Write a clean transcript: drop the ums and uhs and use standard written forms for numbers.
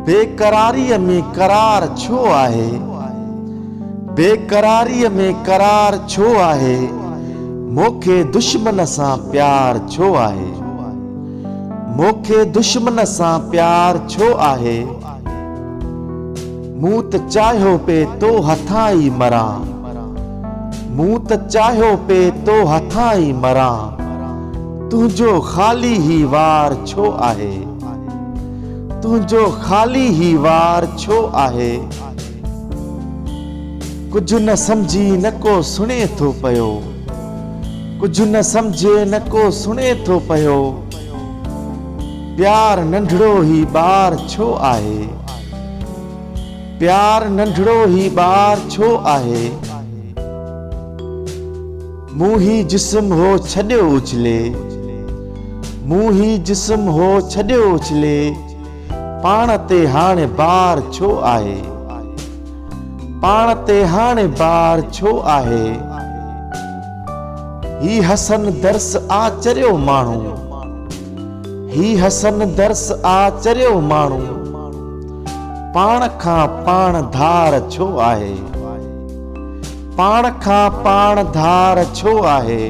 बेकरारीअ में करार छो आहे, बेकरारीअ में करार छो आहे, मोखे दुश्मन सां प्यार छो आहे, मोखे दुश्मन सां प्यार छो आहे। मूं त चाहियो पे तो हथां ई मरां, मूं त चाहियो पे तो हथां ई मरां, तुंहिंजो ख़ाली ही वार छो आहे, तुंहिंजो ख़ाली ही वार छो आहे। कुझु न सम्झी न को सुणे थो पियो, कुझु न सम्झे न को सुणे थो पियो, प्यार नंढड़ो ही ॿार छो आहे, प्यार नंढड़ो ही ॿार छो आहे। मूं ही जिस्म हो छॾियो उछले, मूं ही जिस्म हो छॾियो उछले, पाण ते हाणे बार छो आहे, पाण ते हाणे बार छो आहे। ही हसन दर्स आचरियो माण्हू, ही हसन दर्स आचरियो माण्हू, पाण खां पाण धार छो आहे, पाण खां पाण धार छो आहे।